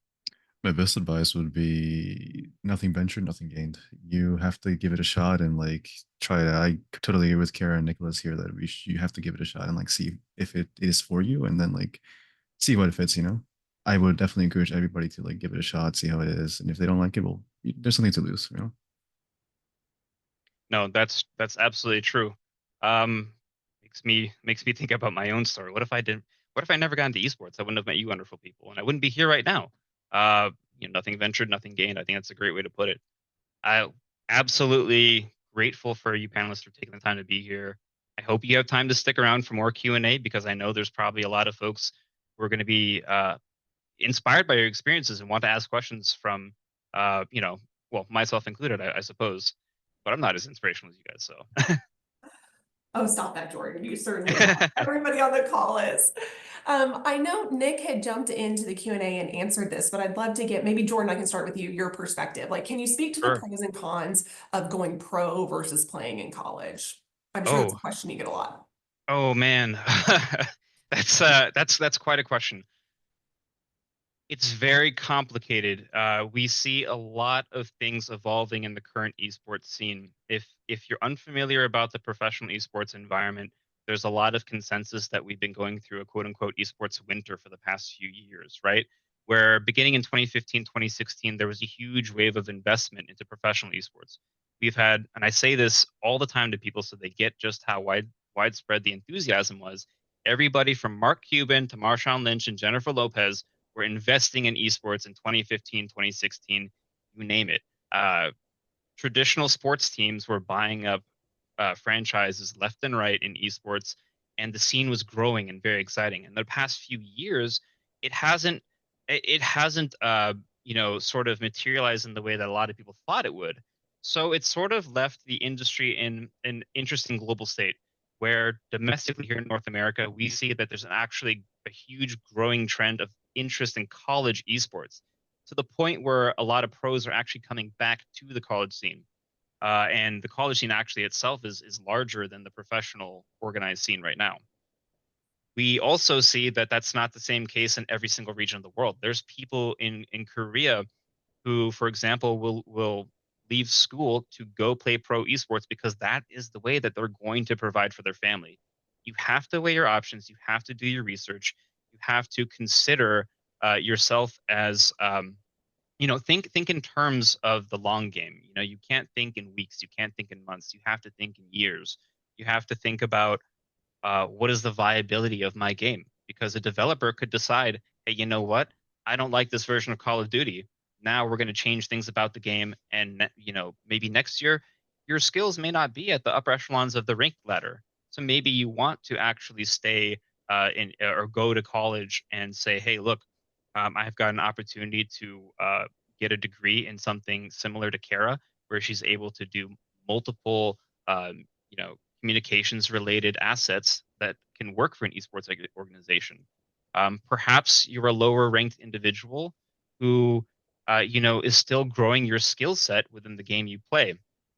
My best advice would be nothing ventured, nothing gained. You have to give it a shot and like try it. I totally agree with Kara and Nicholas here that you have to give it a shot and like see if it is for you and then like see what it fits, you know? I would definitely encourage everybody to like give it a shot, see how it is. And if they don't like it, well, there's something to lose, you know? No, that's absolutely true. Um, makes me think about my own story. What if I never got into esports? I wouldn't have met you wonderful people, and I wouldn't be here right now. Nothing ventured, nothing gained. I think that's a great way to put it. I absolutely grateful for you panelists for taking the time to be here. I hope you have time to stick around for more Q&A because I know there's probably a lot of folks who are going to be inspired by your experiences and want to ask questions from, well, myself included, I suppose. But I'm not as inspirational as you guys, so. Oh, stop that, Jordan. You certainly are. Everybody on the call is. I know Nick had jumped into the Q&A and answered this, but I'd love to get, maybe Jordan, I can start with you, your perspective. Like, can you speak to the Sure. pros and cons of going pro versus playing in college? I'm sure it's a Oh, question you get a lot. oh man, that's quite a question. It's very complicated. We see a lot of things evolving in the current esports scene. If you're unfamiliar about the professional esports environment, there's a lot of consensus that we've been going through a quote unquote esports winter for the past few years, right? Where beginning in 2015, 2016, there was a huge wave of investment into professional esports. We've had, and I say this all the time to people so they get just how widespread the enthusiasm was. Everybody from Mark Cuban to Marshawn Lynch and Jennifer Lopez were investing in esports in 2015, 2016, you name it. Traditional sports teams were buying up franchises left and right in esports, and the scene was growing and very exciting. In the past few years, it hasn't it hasn't sort of materialized in the way that a lot of people thought it would. So it's sort of left the industry in an interesting global state where domestically here in North America, we see that there's actually a huge growing trend of interest in college esports to the point where a lot of pros are actually coming back to the college scene. And the college scene actually itself is larger than the professional organized scene right now. We also see that that's not the same case in every single region of the world. There's people in Korea who, for example, will leave school to go play pro esports because that is the way that they're going to provide for their family. You have to weigh your options. You have to do your research. You have to consider yourself as think in terms of the long game. You can't think in weeks. You can't think in months. You have to think in years. You have to think about what is the viability of my game? Because a developer could decide, hey, you know what? I don't like this version of Call of Duty. Now we're going to change things about the game, and maybe next year your skills may not be at the upper echelons of the ranked ladder. So maybe you want to actually stay in or go to college and say, hey, look, I've got an opportunity to get a degree in something similar to Kara, where she's able to do multiple communications related assets that can work for an esports organization. Perhaps you're a lower ranked individual who, is still growing your skill set within the game you play.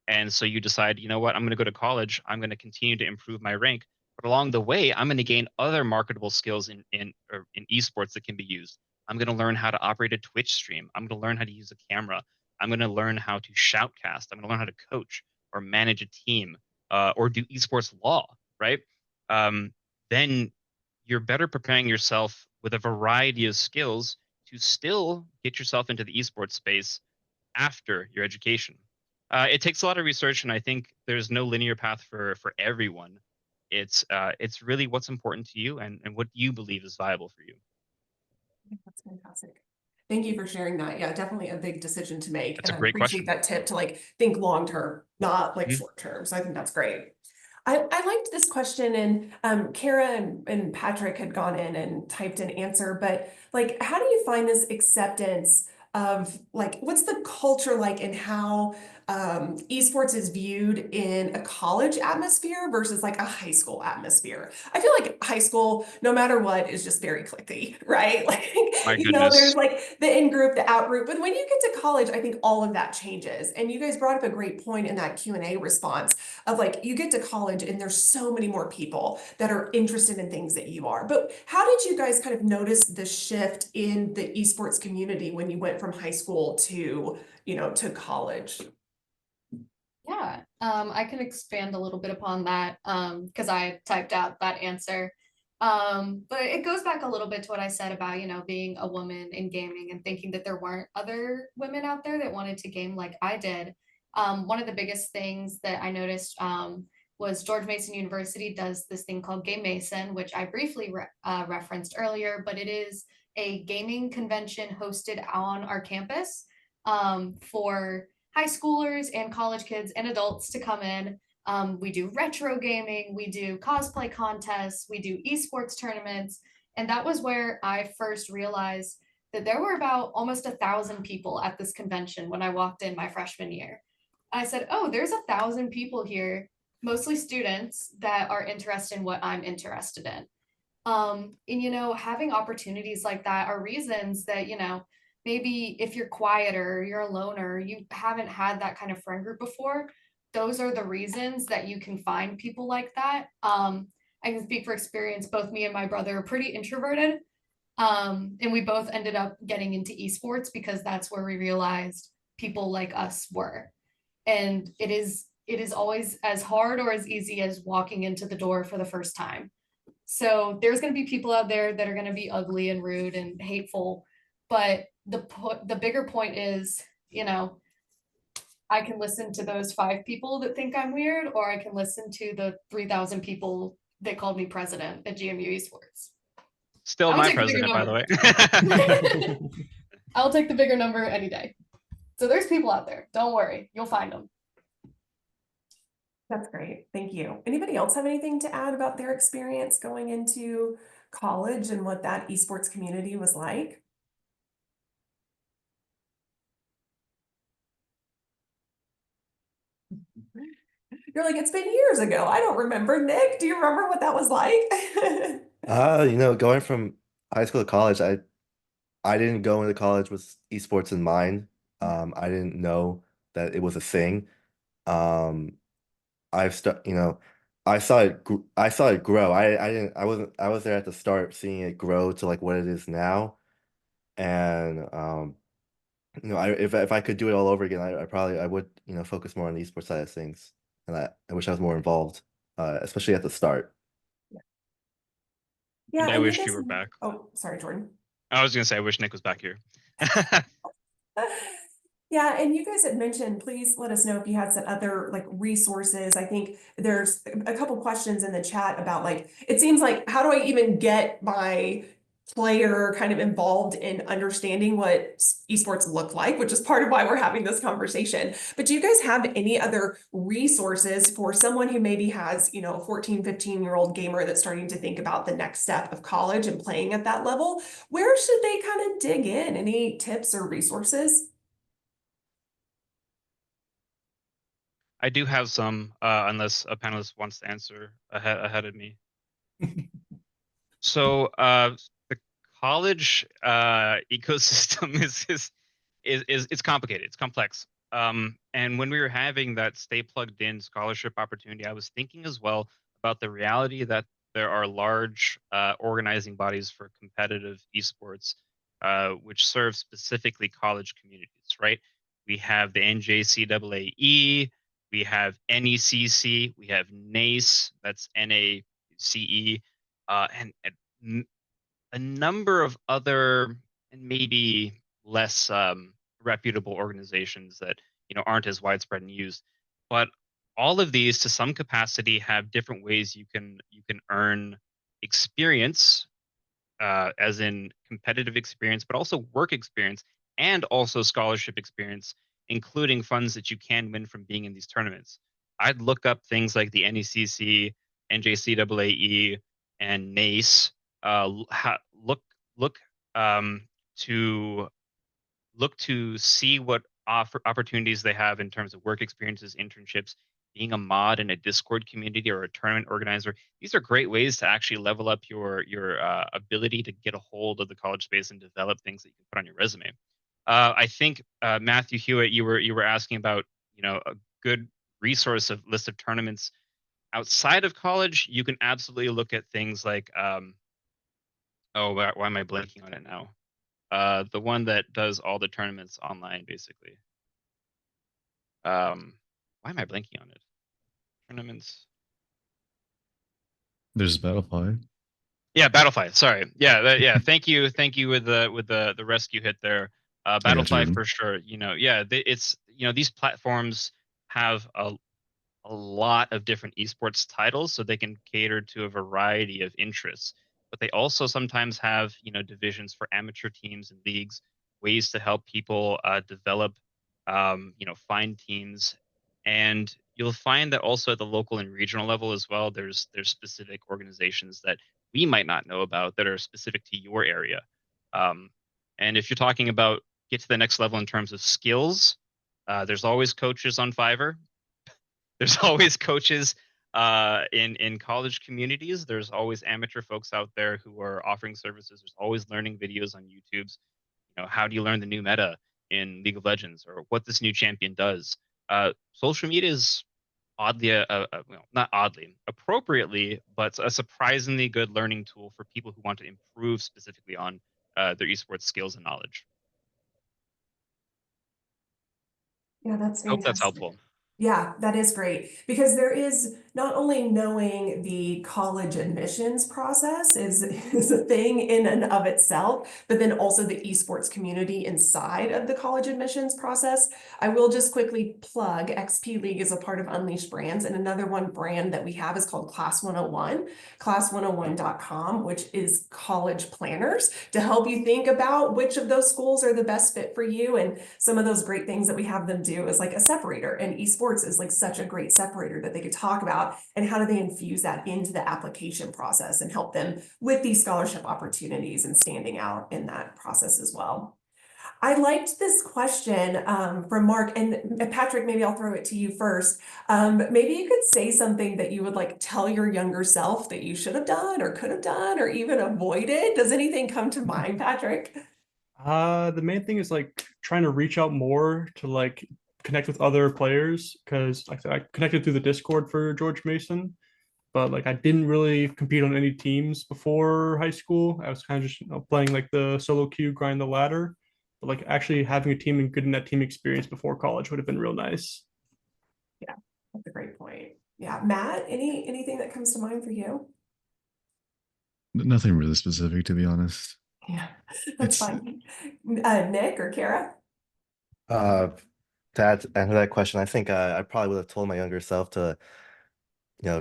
And so you decide, you know what, I'm going to go to college. I'm going to continue to improve my rank. But along the way, I'm going to gain other marketable skills in esports that can be used. I'm going to learn how to operate a Twitch stream. I'm going to learn how to use a camera. I'm going to learn how to shoutcast. I'm going to learn how to coach or manage a team or do esports law, right? Um, then you're better preparing yourself with a variety of skills to still get yourself into the esports space after your education. It takes a lot of research, and I think there's no linear path for everyone. It's really what's important to you and what you believe is viable for you. That's fantastic. Thank you for sharing that. Yeah, definitely a big decision to make. That's And a I great appreciate question. that tip to like think long term, not like Mhm. short term. So I think that's great. I liked this question, and Kara and Patrick had gone in and typed an answer, but like, how do you find this acceptance of like, what's the culture like and how esports is viewed in a college atmosphere versus like a high school atmosphere? I feel like high school, no matter what, is just very cliquey, right? Like, My you know, there's goodness. like the in group, the out group, but when you get to college, I think all of that changes. And you guys brought up a great point in that Q&A response of like, you get to college and there's so many more people that are interested in things that you are. But how did you guys kind of notice the shift in the esports community when you went from high school to, you know, to college? Yeah, I can expand a little bit upon that because I typed out that answer. But it goes back a little bit to what I said about, you know, being a woman in gaming and thinking that there weren't other women out there that wanted to game like I did. One of the biggest things that I noticed was George Mason University does this thing called Game Mason, which I briefly referenced earlier, but it is a gaming convention hosted on our campus for high schoolers and college kids and adults to come in. We do retro gaming, we do cosplay contests, we do esports tournaments. And that was where I first realized that there were about almost 1,000 people at this convention when I walked in my freshman year. I said, oh, there's 1,000 people here, mostly students that are interested in what I'm interested in. And you know, having opportunities like that are reasons that, you know, maybe if you're quieter, you're a loner, you haven't had that kind of friend group before, those are the reasons that you can find people like that. I can speak for experience, both me and my brother are pretty introverted. And we both ended up getting into esports because that's where we realized people like us were. And it is always as hard or as easy as walking into the door for the first time. So there's going to be people out there that are going to be ugly and rude and hateful, but the bigger point is, you know, I can listen to those 5 people that think I'm weird, or I can listen to the 3,000 people that called me president at GMU Esports. Still I would my take the bigger president, by the number. way. I'll take the bigger number any day. So there's people out there. Don't worry, you'll find them. That's great. Thank you. Anybody else have anything to add about their experience going into college and what that esports community was like? You're like, it's been years ago. I don't remember. Nick, do you remember what that was like? You know, going from high school to college, I didn't go into college with esports in mind. I didn't know that it was a thing. Um, you know, I saw it grow. I didn't I was there at the start seeing it grow to like what it is now. And you know, if I could do it all over again, I probably I would, you know, focus more on the esports side of things. And I wish I was more involved, especially at the start. And Yeah, I and you wish guys, you were back. oh, sorry, Jordan. I was gonna say I wish Nick was back here. Yeah, and you guys had mentioned, please let us know if you had some other like resources. I think there's a couple questions in the chat about like, it seems like, how do I even get my player kind of involved in understanding what esports look like, which is part of why we're having this conversation. But do you guys have any other resources for someone who maybe has, you know, a 14, 15-year-old gamer that's starting to think about the next step of college and playing at that level? Where should they kind of dig in? Any tips or resources? I do have some, unless a panelist wants to answer ahead of me. So the college ecosystem is it's complicated. It's complex. And when we were having that stay plugged in scholarship opportunity, I was thinking as well about the reality that there are large organizing bodies for competitive esports, which serve specifically college communities. Right? We have the NJCAA, we have NECC, we have NACE, that's NACE, and a number of other and maybe less reputable organizations that aren't as widespread and used. But all of these, to some capacity, have different ways you can earn experience, as in competitive experience, but also work experience and also scholarship experience, including funds that you can win from being in these tournaments. I'd look up things like the NECC, NJCAA, and NACE. Look um, to look to see what opportunities they have in terms of work experiences, internships, being a mod in a Discord community or a tournament organizer. These are great ways to actually level up your ability to get a hold of the college space and develop things that you can put on your resume. I think Matthew Hewitt, you were asking about a good resource of list of tournaments outside of college. You can absolutely look at things like oh, why am I blanking on it now? The one that does all the tournaments online, basically. Why am I blanking on it? Tournaments. There's Battlefy. Yeah, Battlefy. Sorry. Yeah. Thank you with the rescue hit there. I got you, Battlefy Jordan. for sure. It's these platforms have a lot of different esports titles, so they can cater to a variety of interests. But they also sometimes have, divisions for amateur teams and leagues, ways to help people develop, find teams. And you'll find that also at the local and regional level as well, there's specific organizations that we might not know about that are specific to your area. Um, and if you're talking about get to the next level in terms of skills, there's always coaches on Fiverr. There's always coaches in college communities. There's always amateur folks out there who are offering services. There's always learning videos on YouTube's. How do you learn the new meta in League of Legends, or what this new champion does? Social media is oddly, well, not oddly, appropriately, but a surprisingly good learning tool for people who want to improve specifically on their esports skills and knowledge. Yeah, that's Hope that's fantastic. helpful. Yeah, that is great because there is not only knowing the college admissions process is a thing in and of itself, but then also the esports community inside of the college admissions process. I will just quickly plug XP League is a part of Unleashed Brands, and another one brand that we have is called Class 101, class101.com, which is college planners to help you think about which of those schools are the best fit for you. And some of those great things that we have them do is like a separator, and esports is like such a great separator that they could talk about, and how do they infuse that into the application process and help them with these scholarship opportunities and standing out in that process as well. I liked this question from Mark, and Patrick, maybe I'll throw it to you first. Maybe you could say something that you would like tell your younger self that you should have done or could have done or even avoided. Does anything come to mind, Patrick? The main thing is like trying to reach out more to like connect with other players because like I connected through the Discord for George Mason, but like I didn't really compete on any teams before high school. I was kind of just playing like the solo queue, grind the ladder. But like actually having a team and getting that team experience before college would have been real nice. Yeah, that's a great point. Yeah, Matt, anything that comes to mind for you? Nothing really specific, to be honest. Yeah, that's It's fine. Nick or Kara? Uh, to answer that question, I think I probably would have told my younger self to,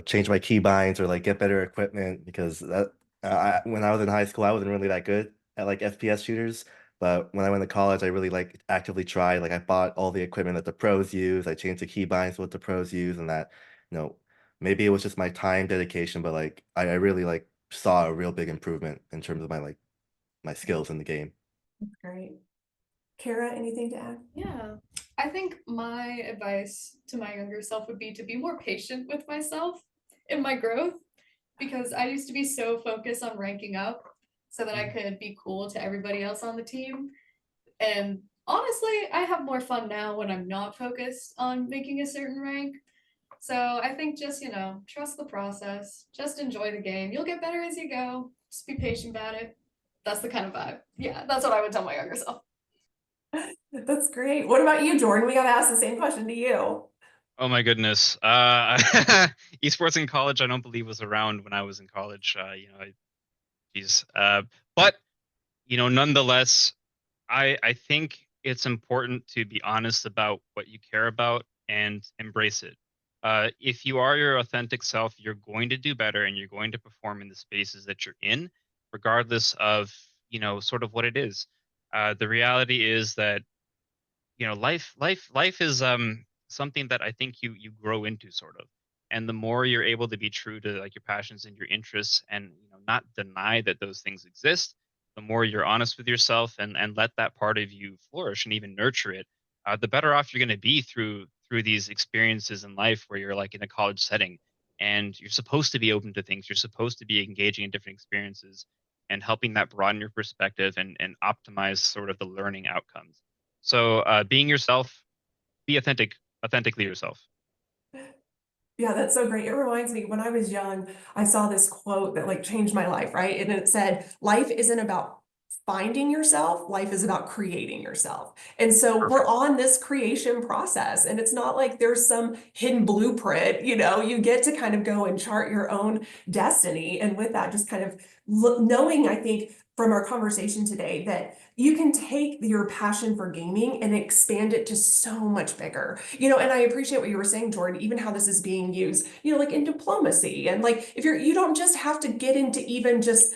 change my key binds or like get better equipment because when I was in high school, I wasn't really that good at like FPS shooters. But when I went to college, I really like actively tried. Like I bought all the equipment that the pros use. I changed the key binds to what the pros use, and that, you know, maybe it was just my time dedication, but like I really like saw a real big improvement in terms of my skills in the game. That's great. Kara, anything to add? Yeah, I think my advice to my younger self would be to be more patient with myself in my growth because I used to be so focused on ranking up so that I could be cool to everybody else on the team. And honestly, I have more fun now when I'm not focused on making a certain rank. So I think just, trust the process, just enjoy the game. You'll get better as you go. Just be patient about it. That's the kind of vibe. Yeah, that's what I would tell my younger self. That's great. What about you, Jordan? We got to ask the same question to you. Oh my goodness. Esports in college, I don't believe was around when I was in college. Geez. But nonetheless, I think it's important to be honest about what you care about and embrace it. If you are your authentic self, you're going to do better and you're going to perform in the spaces that you're in, regardless of, sort of what it is. The reality is that life is something that I think you grow into, sort of. And the more you're able to be true to like your passions and your interests, and not deny that those things exist, the more you're honest with yourself and let that part of you flourish and even nurture it, the better off you're going to be through these experiences in life where you're like in a college setting and you're supposed to be open to things, you're supposed to be engaging in different experiences and helping that broaden your perspective and optimize sort of the learning outcomes. So being yourself, be authentically yourself. Yeah, that's so great. It reminds me, when I was young, I saw this quote that like changed my life, right? And it said, life isn't about finding yourself, life is about creating yourself. And so we're Perfect. on this creation process, and it's not like there's some hidden blueprint, you get to kind of go and chart your own destiny. And with that, just kind of knowing, I think, from our conversation today, that you can take your passion for gaming and expand it to so much bigger. And I appreciate what you were saying, Jordan, even how this is being used, like in diplomacy. And like, if you don't just have to get into even just,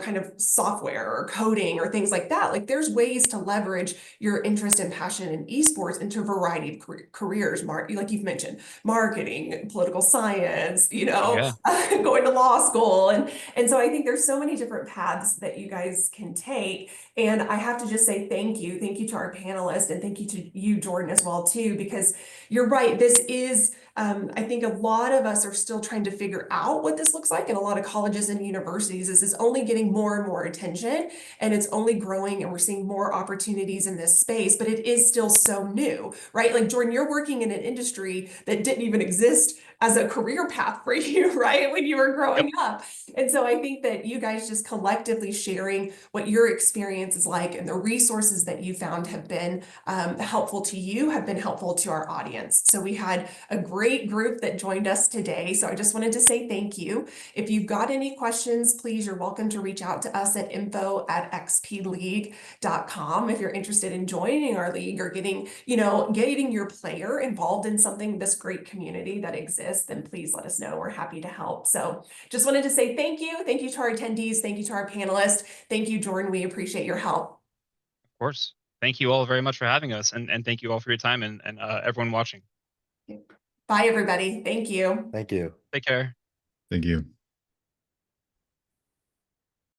kind of software or coding or things like that. Like, there's ways to leverage your interest and passion in esports into a variety of careers, like you've mentioned, marketing, political science, Yeah, going to law school. And so I think there's so many different paths that you guys can take. And I have to just say thank you. Thank you to our panelists, and thank you to you, Jordan, as well, too, because you're right. This is, I think a lot of us are still trying to figure out what this looks like. In a lot of colleges and universities, this is only getting more and more attention, and it's only growing, and we're seeing more opportunities in this space, but it is still so new, right? Like, Jordan, you're working in an industry that didn't even exist as a career path for you, right? When you were yep, growing up. And so I think that you guys just collectively sharing what your experience is like and the resources that you found have been helpful to you, have been helpful to our audience. So we had a great group that joined us today. So I just wanted to say thank you. If you've got any questions, please, you're welcome to reach out to us at info@xpleague.com if you're interested in joining our league or getting your player involved in something, this great community that exists, then please let us know. We're happy to help. So just wanted to say thank you. Thank you to our attendees. Thank you to our panelists. Thank you, Jordan. We appreciate your help. of course. Thank you all very much for having us, and thank you all for your time and everyone watching. Bye, everybody. Thank you. Thank you. Take care. Thank you.